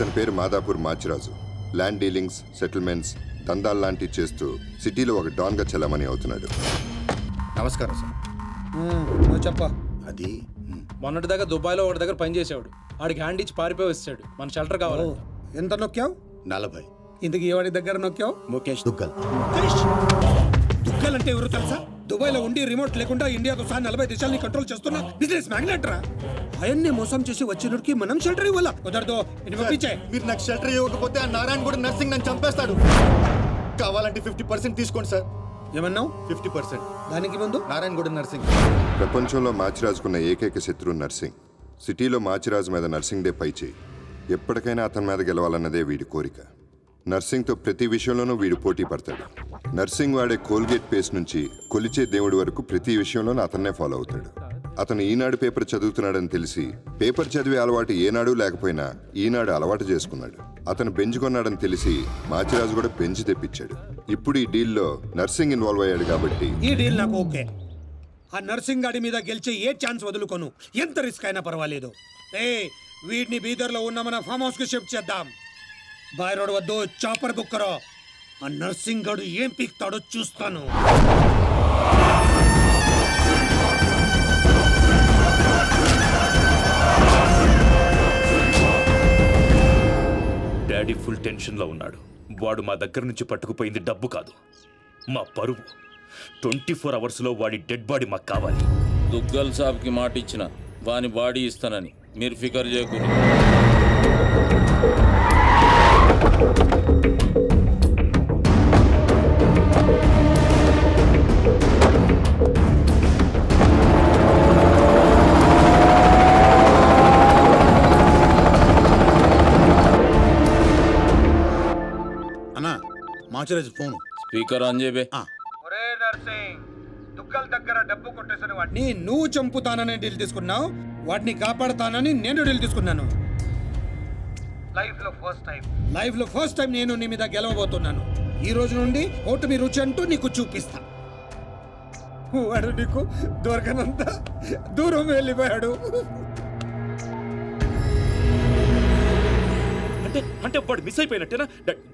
ఇతని పేరు Madhapur Machiraju. Land dealings, settlements, దందాలు లాంటివి చేస్తూ సిటీలో ఒక డాన్గా చలామణి అవుతున్నాడు. నమస్కారం సార్. నువ్వు చెప్ప. అది మొన్నటి దాకా దుబాయ్లో ఒకటి దగ్గర పని చేసేవాడు. ఆడికి హ్యాండ్ ఇచ్చి పారిపోయి వచ్చాడు. మన షెల్టర్ కావాలి. ఎంత నొక్కావు? 40. ఇందుకు ఎవరి దగ్గర నొక్కావు? ముఖేష్ దుగ్గల్. దుగ్గల్ అంటే ఎవరు తెలుసా? దుబాయ్ లో ఉండి రిమోట్ లేకుండా ఇండియాతో సహా 40 దేశాలని కంట్రోల్ చేస్తున్నా బిజినెస్ మ్యాగ్నెట్ రా. ఆయన్ని మోసం చేసి వచ్చినడికి మనం షెల్టర్ ఇవ్వాల. కుదరదు. మీరు నాకు షెల్టర్ ఇవ్వకపోతే ఆ నారాయణ కూడా నర్సింగ్ నన్ను చంపేస్తాడు. కావాలంటే 50% తీసుకోండి సార్. ఏమన్నావు? 50%. దానికి ముందు నారాయణ కూడా నర్సింగ్. ప్రపంచంలో మాచిరాజుకున్న ఏకైక శత్రువు నర్సింగ్. సిటీలో మాచిరాజు మీద నర్సింగ్ డే పై చేయి. ఎప్పటికైనా అతని మీద గెలవాలన్నదే వీడి కోరిక. నర్సింగ్తో ప్రతి విషయంలోనూ వీడు పోటీ పడతాడు. నర్సింగ్ వాడే కోల్గేట్ పేస్ట్ నుంచి కొలిచే దేవుడి వరకు ప్రతి విషయంలోనూ అతన్నే ఫాలో అవుతాడు. అతను ఈనాడు పేపర్ చదువుతున్నాడని తెలిసి పేపర్ చదివే అలవాటు ఏనాడు లేకపోయినా ఈనాడు అలవాటు చేసుకున్నాడు. అతను బెంచ్ కొన్నాడని తెలిసి మాచిరాజు కూడా బెంచ్ తెప్పించాడు. ఇప్పుడు ఈ డీల్లో నర్సింగ్ ఇన్వాల్వ్ అయ్యాడు కాబట్టి ఈ డీల్ నాకు ఓకే. ఆ నర్సింగ్ గాడి మీద గెలిచే ఏ ఛాన్స్ వదులుకోను. ఎంత రిస్క్ అయినా పర్వాలేదు. వీడిని బీదర్లో ఉన్న మన ఫామ్ హౌస్ కి షిఫ్ట్ చేద్దాం. బాయ్ రోడ్ వద్దు, చాపర్ బుక్ కరో. ఆ నర్సింగ్ గాడు ఏం పీక్తాడో చూస్తాను. డాడీ ఫుల్ టెన్షన్లో ఉన్నాడు. వాడు మా దగ్గర నుంచి పట్టుకుపోయింది డబ్బు కాదు, మా పరువు. 24 అవర్స్లో వాడి డెడ్ బాడీ మాకు కావాలి. దుగ్గల్ సాబ్కి మాట ఇచ్చిన వాని బాడీ ఇస్తానని మీరు ఫికర్ చేయకూడదు. అన్నా మాచిరాజు ఫోన్. స్పీకర్ ఆన్ చేయబే. దుగ్గల్ దగ్గర డబ్బు కొట్టేసిన వాడిని నువ్వు చంపుతానని డీల్ తీసుకున్నావు. వాటిని కాపాడుతానని నేను డీల్ తీసుకున్నాను. లైఫ్ లో ఫస్ట్ టైం నేను నీ మీద గెలవబోతున్నాను. ఈ రోజు నుండి ఓటమి రుచి అంటూ నీకు చూపిస్తా. వాడు నీకు దొరకనంత దూరం వెళ్ళిపోయాడు. అంటే వాడు మిస్ అయిపోయినట్టేనా?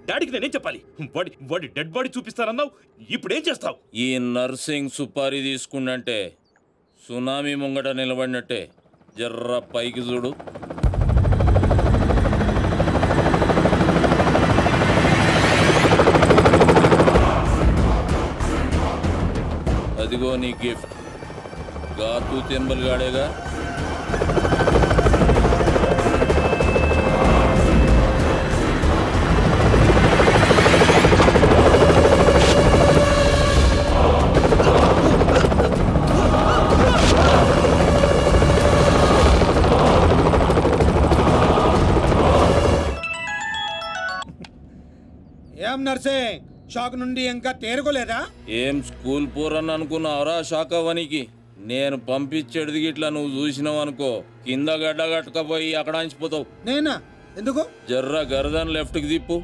డాడీకి నేనేం చెప్పాలి? వాడి డెడ్ బాడీ చూపిస్తానన్నావు, ఇప్పుడేం చేస్తావు? ఈ నర్సింగ్ సుపారీ తీసుకుండంటే సునామీ ముంగట నిలబడినట్టే. జర్ర పైకి చూడు. అదిగో నీ గిఫ్ట్. గాతు తెంబల్ గాడేగా. ఏం నర్సింగ్, షాక్ నుండి ఇంకా తేరుకోలేదా? ఏం స్కూల్ పోరని అనుకున్నావురా షాక్ అవ్వనికి? నేను పంపించేది గిట్లా నువ్వు చూసినావు అనుకో, కింద గడ్డ కట్టుకపోయి అక్కడ అంచిపోతావు. నేనా? ఎందుకు? జర్ర గర్దన్ లెఫ్ట్ కి తిప్పు.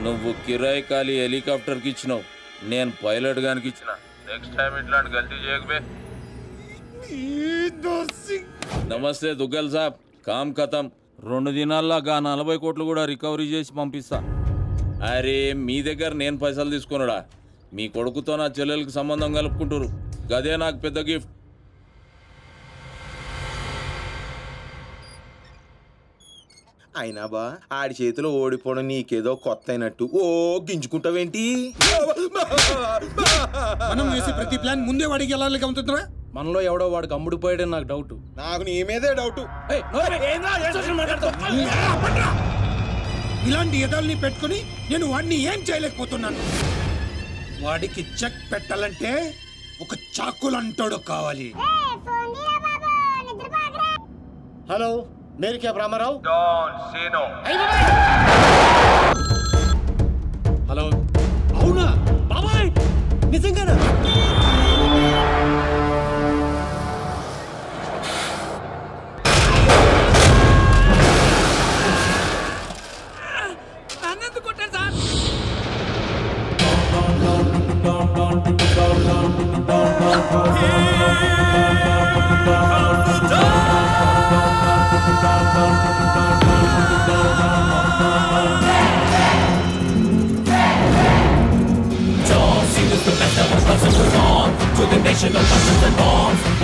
నువ్వు కిరాయి ఖాళీ హెలికాప్టర్కి ఇచ్చినావు, నేను పైలట్ గానికి ఇచ్చిన. నెక్స్ట్ టైం ఇట్లాంటి గల్తీ చేయకబే. నమస్తే దుగ్గల్ సాబ్, కామ్ ఖతం. 2 దినాల్లో 40 కోట్లు కూడా రికవరీ చేసి పంపిస్తా. అరే మీ దగ్గర నేను పైసలు తీసుకున్నాడా? మీ కొడుకుతో నా చెల్లెలకి సంబంధం కలుపుకుంటారు, గదే నాకు పెద్ద గిఫ్ట్. అయినా బా ఆడి చేతిలో ఓడిపోవడం నీకేదో కొత్త అయినట్టు ఓ గింజుకుంటావేంటి? మనం వేసే ప్రతి ప్లాన్ ముందే వాడికి ఎలా అవుతుందిరా? మనలో ఎవడో వాడికి అమ్ముడిపోయాడని నాకు డౌట్. నాకు నీ మీదే డౌట్. ఇలాంటి ఎదల్ని పెట్టుకుని నేను వాడిని ఏం చేయలేకపోతున్నాను. వాడికి చెక్ పెట్టాలంటే ఒక చాకులంటాడు కావాలి. హలో, मेरे क्या रामाराव? హలో, అవునా బాబాయ్? నిజంగానా? అన్నెందుకు కొట్టారు sir?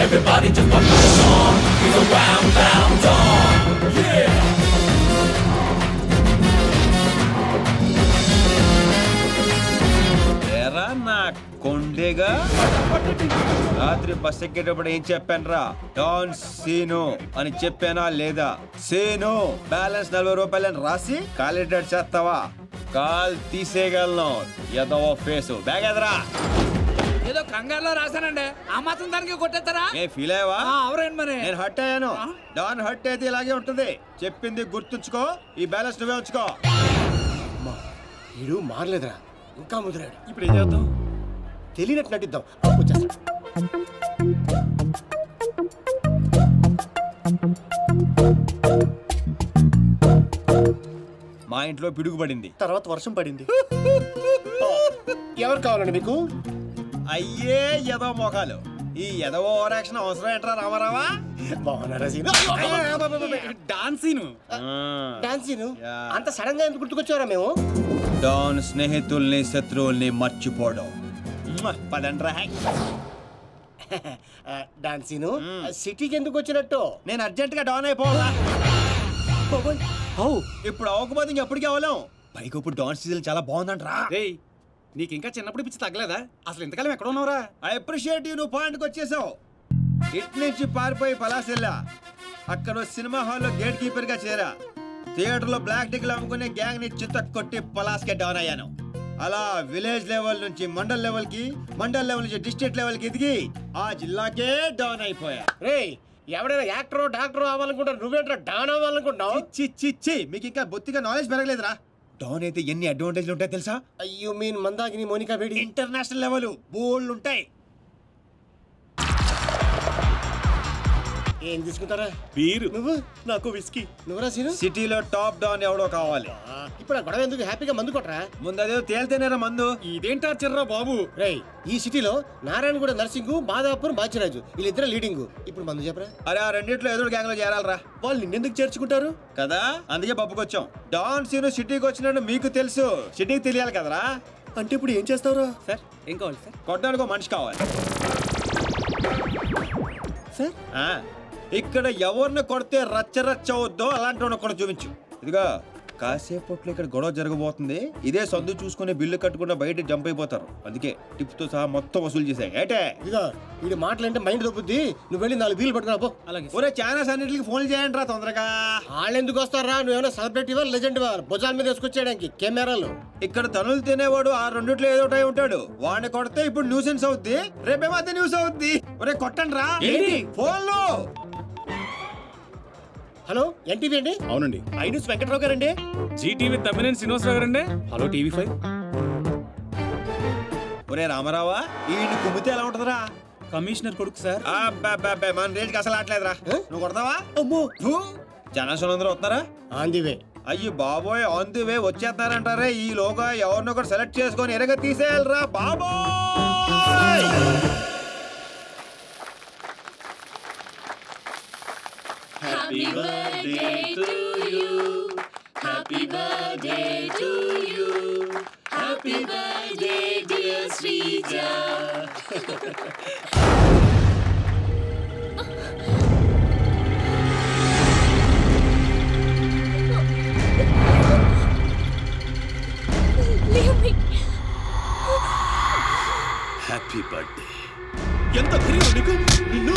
Everybody just pump the song. He's a round, round dog. Yeah. ఎరా నా కొండేగా రాత్రి బస్ ఎక్కేటప్పుడు ఏం చెప్పాను రా? డాన్ సీను అని చెప్పానా లేదా? సీను బ్యాలెన్స్ 40 రూపాయలని రాసి కాలిడేట్ చేస్తావా? కాల్ తీసేయగలను. ఏదో ఫేసు బ్యాగ్ ఎదరా. ఏదో కంగారులో రాశానండి, ఆ మాత్రం దానికి కొట్టేస్తారా? ఏ ఫీల్ అయ్యావా? అవరేంటి మరి? నేను హర్ట్ అయ్యాను. డాన్ హర్ట్ అయితే ఇలాగే ఉంటుంది. చెప్పింది గుర్తుంచుకో. ఈ బ్యాలెన్స్ నువ్వే ఉంచుకో. వీడు మారలేదురా, ఇంకా ముదిరాడు. ఇప్పుడు ఏం చేద్దాం? తెలియనట్టు నటిద్దాం. మా ఇంట్లో పిడుగుపడింది, తర్వాత వర్షం పడింది. ఎవరు కావాలండి మీకు? అయ్యే ఎదో మొఖాలు. ఈ ఎదో ఓవరాక్షన్ అవసరం ఏంట్రా రామారావా? బాగున్నారా సీను? డాన్సీను డాన్సీను అంత సడన్ గా ఎందుకు గుర్తుకొచ్చారా మేము? డాన్ స్నేహితుల్ని శత్రువుల్ని మర్చిపోవడం. పదండ్రా. డాన్సీను సిటీకి ఎందుకు వచ్చినట్టు? నేను అర్జెంట్ గా డాన్ అయిపోవాలా? ఇప్పుడు అవ్వకపోతే ఇంకెప్పటికీ అవ్వలేం. పైకి ఇప్పుడు డాన్ సీజన్ చాలా బాగుందంట్రా. రేయ్, నీకు ఇంకా చిన్నప్పుడు పిచ్చి తగ్గలేదా? అసలు ఇంతకాలం ఎక్కడ ఉన్నావురా? I appreciate you. నువ్వు పాయింట్కి వచ్చేసావు. ఇటు నుంచి పారిపోయి పలాసెల్లా. అక్కడ సినిమా హాల్లో గేట్ కీపర్ గా చేరా. థియేటర్లో బ్లాక్ టికెట్లు అమ్ముకునే గ్యాంగ్ ని చిత్త కొట్టి పలాస్కే డౌన్ అయ్యాను. అలా విలేజ్ లెవెల్ నుంచి మండల్ లెవెల్ కి, మండల్ లెవెల్ నుంచి డిస్ట్రిక్ట్ లెవెల్ కి ఎదిగి ఆ జిల్లాకే డౌన్ అయిపోయా. రేయ్, ఎవడైనా యాక్టర్ డాక్టర్ అవ్వాలనుకుంటారు, నువ్వేంట్రా డాన్ అవ్వాలనుకుంటున్నావు? చి మీకు ఇంకా బొత్తిగా నాలెడ్జ్ పెరగలేదురా. డౌన్ అయితే ఎన్ని అడ్వాంటేజ్లు ఉంటాయి తెలుసా? You mean Mandakini, Monika Bedi? International level bold ఉంటాయి. ఏం తీసుకుంటారా? బీరు. నువ్వు? నాకు విస్కీ. నువ్వురా సీను? సిటీలో టాప్ డౌన్ ఎవడో కావాలి. ఇప్పుడు ఆ గొడవ ఎందుకు? హ్యాపీగా మందు కొట్టరా. ముందు అదే తేలితేనేరా మందు. ఇదేంటా చిర్రా బాబు? రేయ్, ఈ సిటీలో నారాయణగూడ నర్సింగ్, మాదాపూర్, బాచిరాజు వీళ్ళిద్దరు లీడింగ్. ఇప్పుడు మందు చెప్పరా. అరే ఆ రెండిట్లో ఎదురు గ్యాంగ్ లో చేరాలరా. వాళ్ళు నిన్నెందుకు చేర్చుకుంటారు కదా, అందుకే పప్పుకొచ్చాం. డాన్ సీను సిటీకి వచ్చినట్టు మీకు తెలుసు, సిటీకి తెలియాలి కదరా. అంటే ఇప్పుడు ఏం చేస్తావురా? సార్ ఏం కావాలి సార్? కొట్టడానికి ఒక మనిషి కావాలి సార్. ఇక్కడ ఎవరిని కొడితే రచ్చ రచ్చ అవుద్దో అలాంటి వాడిని కూడా చూపించు. ఇదిగా కాసేపట్లో ఇక్కడ గొడవ జరగబోతుంది. ఇదే సందు చూసుకుని బిల్లు కట్టకుండా బయట జంప్ అయిపోతారు. అందుకే టిప్స్ తో సహా మొత్తం వసూలు చేశాయి. ఏటే ఇదిగా వీడి మాటలంటే మైండ్ దొబ్బుద్ది. నువ్వు వెళ్ళి 4 వీలు పట్టుకురా పో. అలాగే. ఒరే ఛానల్స్ అన్నింటికి ఫోన్ చేయండి రా తొందరగా. వాళ్ళు ఎందుకు వస్తారా? నువ్వేమైనా సెలబ్రిటీవా, లెజెండ్వా? భుజాల మీద వేసుకొచ్చేయడానికి కెమెరాలు. ఇక్కడ తనులు తినేవాడు ఆ రెండిట్లో ఏదో ఒకటి ఉంటాడు. వాడిని కొడితే ఇప్పుడు న్యూసెన్స్ అవుద్ది, రేపేమో అదే న్యూస్ అవుద్ది. ఒరే కొట్టండి రా ఫోన్లో. హలో, ఎన్టీవీ అండి? అవునండి. ఐ న్యూస్ వెంకట్రావు గారండి? జీటీవీ తమ్మినేని శ్రీనివాసరావు గారండి? Hello TV5. ఒరే రామారావా, ఈ కుమ్మితే ఎలా ఉంటదిరా? కమిషనర్ కొడుకు సార్. మన రేంజ్కి అసలు ఆటలేదురా. నువ్వు కొడతావా? అమ్మో, జనాశనం అందరూ వస్తున్నారా? On the way. అయ్యి బాబోయ్, ఆన్ ది వే వచ్చేస్తారంటారే. ఈ లోగా ఎవరినో ఒకటి సెలెక్ట్ చేసుకొని ఎరగ తీసేయాలరా బాబోయ్. Happy birthday to you. Happy birthday to you. Happy birthday dear Srija. Happy birthday. ఎంత ధైర్యం నీకు? నిన్ను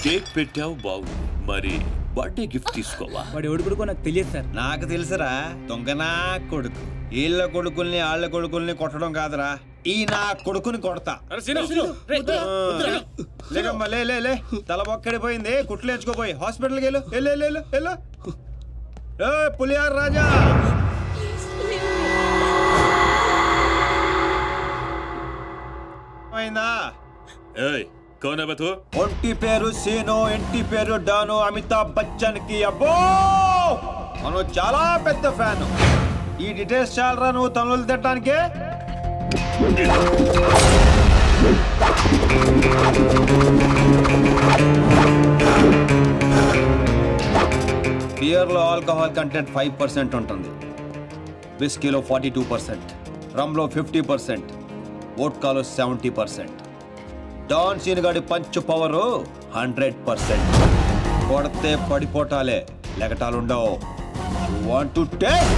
కేక్ పెట్టావు బాగు, మరి బర్త్డే గిఫ్ట్ తీసుకోవా? వాడు ఎవడు కొడుకో నాకు తెలియదు సార్. నాకు తెలుసురా, దొంగనా కొడుకు. వీళ్ళ కొడుకుల్ని వాళ్ళ కొడుకుల్ని కొట్టడం కాదురా, ఈ నా కొడుకుని కొడతా. లేకమ్మా లే లే లే, తల బొక్కడిపోయింది, కుట్లు ఎంచుకోపోయి హాస్పిటల్కి వెళ్ళు. వెళ్ళు వెళ్ళు. పులియార్ రాజా, అయిందా? ఏయ్, కౌన్ హై బే తూ? ఒంటి పేరు సీను, ఇంటి పేరు డాను. అమితాబ్ బచ్చన్ కి అబ్బో మనం చాలా పెద్ద ఫ్యాన్. ఈ డీటెయిల్స్ చాలరా నువ్వు తనులు తిట్టడానికి? బియర్లో ఆల్కహాల్ కంటెంట్ 5% ఉంటుంది, విస్కీలో 42%, రమ్లో 50%, వోడ్కాలో 70%. డాన్ సీన్ గాడి పంచ్ పవరు 100%. కొడితే పడిపోటాలే, లెగటాలుండవు. You want to take?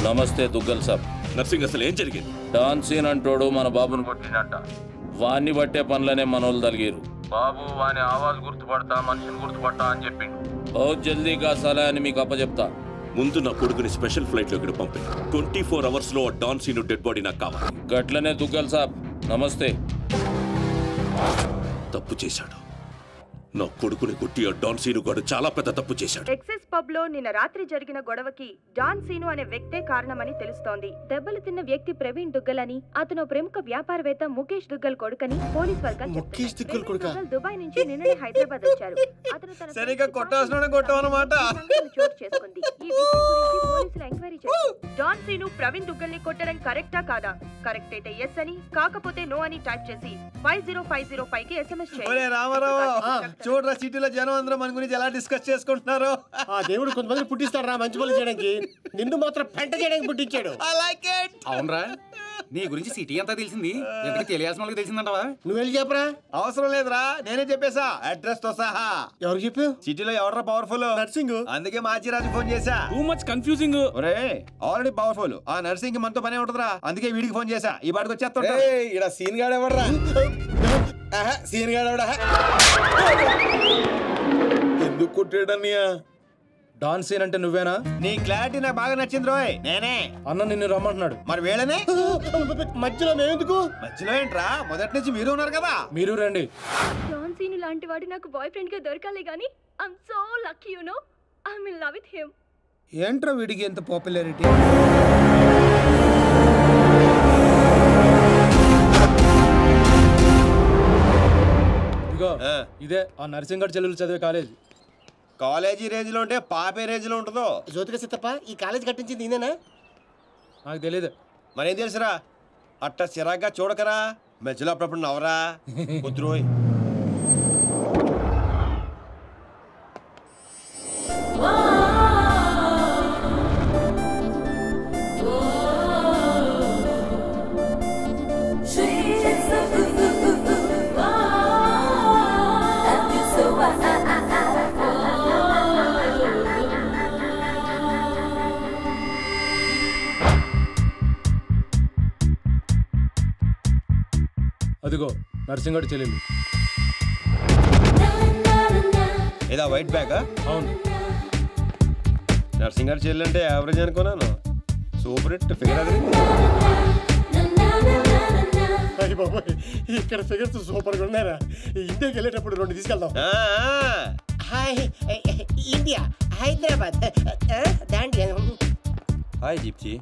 నమస్తే దుగ్గల్ సాబ్. నర్సింగ్ అసలు ఏం జరిగింది? డాన్ సీన్ అంటోడు మన బాబును కొట్టినట్ట. వాన్ని బట్టే పనులనే మనోళ్ళు తలిగారు. బాబు వాని ఆవాజ్ గుర్తుపడతా, మనిషిని గుర్తుపడతా అని చెప్పిండు. బహుత్ జల్దీగా సలహా అని మీకు అప్పచెప్తా. ముందు నా కొడుకుని స్పెషల్ ఫ్లైట్ లో ఇక్కడ పంపి 24 hours లో డాన్ సీన్ డెడ్ బాడీ నాకు కావాలి. గట్లనే దుగ్గల్ సాబ్. నమస్తే. తప్పు చేశాడు. నా కొడుకుని కొట్టి ఆ డాన్ సీను గాడు చాలా పెద్ద తప్పు చేశాడు. ఎక్సెస్ పబ్ లో నిన్న రాత్రి జరిగిన గొడవకి డాన్ సీను అనే వ్యక్తే కారణమని తెలుస్తోంది. దెబ్బలు తిన్న వ్యక్తి ప్రవీణ్ దుగ్గల్ అని, అతను ప్రముఖ వ్యాపారవేత్త ముఖేష్ దుగ్గల్ కొడుకని పోలీస్ వర్గాలు చెప్తున్నారు. దుబాయ్ నుంచి నిన్ననే హైదరాబాద్ వచ్చారు. అతను తన సరిగ్గా కొట్టాల్సిన కొట్టావన్నమాట. చోటు చేసుకుంది. ఈ విషయం గురించి పోలీసులు ఎంక్వైరీ చేశారు. డాన్ సీను ప్రవీణ్ దుగ్గల్ ని కొట్టడం కరెక్టా కాదా? కరెక్ట్ అయితే ఎస్ అని, కాకపోతే నో అని టైప్ చేసి 50505 కి ఎస్ఎంఎస్ చేయండి. చూడరా సిటీలో జనం అందరూ మన గురించి ఎలా డిస్కస్ చేసుకుంటున్నారు. ఆ దేవుడు కొంతమంది పుట్టిస్తాడు రా మంచి పనులు చేయడానికి. నిన్ను మాత్రం పెంట చేయడానికి పుట్టించాడు. అవునరా, నీ గురించి సిటీ అంతా తెలిసింది. ఎందుకు తెలియాల్సిన వాళ్ళకి తెలిసిందంటవా? నువ్వు వెళ్ళి చెప్పరా. అవసరం లేదురా, నేనే చెప్పేసా అడ్రస్ తో సహా. ఎవరు చెప్పు? సిటీలో ఎవడరా పవర్ఫుల్? నర్సింగ్. అందుకే మాచిరాజు ఫోన్ చేశా. Too much confusing. ఒరే ఆల్రెడీ పవర్ఫుల్. ఆ నర్సింగ్ మనతో పనే ఉంటదిరా, అందుకే వీడికి ఫోన్ చేశా. ఈ బాడికి వచ్చేస్తా. ఇక్కడ సీన్ గాడు ఎవడరా? సీన్ గాడు ఎవడా? ఎందుకు కొట్టాడన్నయ్య? డాన్ సీన్ అంటే నువ్వేనా? నీ క్లారిటీ నాకు బాగా నచ్చింది రోయ్. నేనే. అన్న నిన్ను రమ్మంటున్నాడు. మరి వేళనే మధ్యలో మేమెందుకు? మధ్యలో ఏంట్రా, మొదటి నుంచి మీరు ఉన్నారు కదా. మీరు రండి. డాన్ సీను లాంటి వాడు నాకు బాయ్ ఫ్రెండ్ గా దొరకాలి గానీ I'm so lucky, you know. I'm in love with him. ఏంట్రా వీడికి ఎంత పాపులారిటీ? ఇగో ఇదే ఆ నర్సింగ్ గారు చెల్లెలు చదివే కాలేజ్. కాలేజీ రేంజ్ లో ఉంటే పాపే రేంజ్ లో ఉంటుందో. జ్యోతిక సిత్తప్ప ఈ కాలేజ్ కట్టించింది ఈయనేనా? నాకు తెలియదు. మరేం తెలుసురా, అట్ట చిరాగ్గా చూడకరా. మధ్యలో అప్పుడప్పుడు నవ్వరా. కుదురోయ్. అదిగో నర్సింగ్ గారి చెల్లెలు. ఏదా వైట్ బ్యాగ్? అవును. నర్సింగ్ గారి చెల్లి అంటే యావరేజ్ అనుకున్నాను. సూపర్ హిట్ ఫిగర్ అది. అయ్య బాబోయ్, ఇక్కడ ఫిగర్స్ సూపర్ గా ఉన్నారా? ఇండియాకి వెళ్ళేటప్పుడు 2 తీసుకెళ్దాం. Hi India, Hyderabad, Dandiya. Hi Deepti,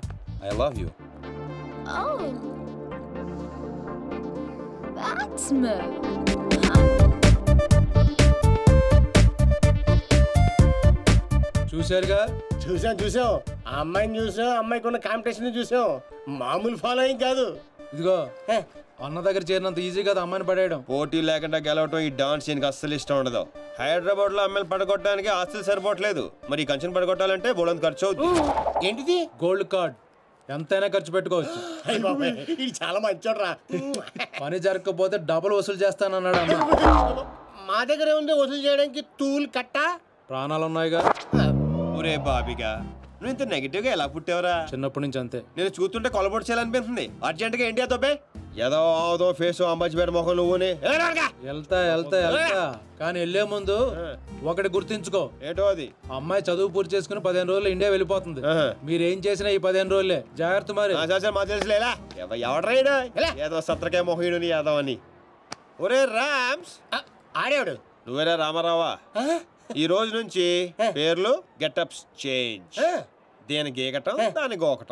I love you. Oh, that's me. చూశారుగా? చూసాం. ఆ అమ్మాయిని చూసాం, అమ్మాయికి ఉన్న కాంపిటీషన్ చూసాం. మామూలు ఫాలోయింగ్ కాదు. ఇదిగో అన్న దగ్గర చేరినంత ఈజీ కదా అమ్మాయిని పడేయడం. పోటీ లేకుండా గెలవటం ఈ డాన్స్ సీన్కి అస్సలు ఇష్టం ఉండదు. హైదరాబాద్ లో అమ్మాయిలు పడగొట్టడానికి ఆస్తులు సరిపోవట్లేదు, మరి ఈ కంచెన్ పడగొట్టాలంటే బోలంత ఖర్చు అవుతుంది. ఏంటిది? Gold card. ఎంతైనా ఖర్చు పెట్టుకోవచ్చు. ఇది చాలా మంచోడ్రా. పని జరగకపోతే డబుల్ వసూలు చేస్తానన్నాడు అన్న. మా దగ్గర ఉంది వసూలు చేయడానికి తూల్ కట్ట. ప్రాణాలు ఉన్నాయిగా. ఒరే బాబిగా, నువ్వు ఇంత నెగిటివ్ గా ఎలా పుట్టావురా? చిన్నప్పటి నుంచి అంతే. నేను చూస్తుంటే కొలబొట్టు చేయాలనిపిస్తుంది. అర్జెంట్ గా ఇండియా తోపే ఏదో ఫేస్ అంబాజీపేట మొహం నువ్వుని. వెళ్తా కానీ వెళ్లే ముందు ఒకటి గుర్తించుకో. ఏటో అది? అమ్మాయి చదువు పూర్తి చేసుకుని 15 రోజులు ఇండియా వెళ్ళిపోతుంది. మీరేం చేసినా ఈ 15 రోజులే జాగ్రత్త. మరి మా తెలుసులేలా ఎవడ్రైనా ఏదో సత్రకాయ మొహీడు యాదవ్ అని. ఒరే రామ్స్, ఆడేవాడు నువ్వేరా రామారావా? ఈ రోజు నుంచి పేర్లు గెటప్స్ చేంజ్. దేని గీకటం, దాని గోకటం.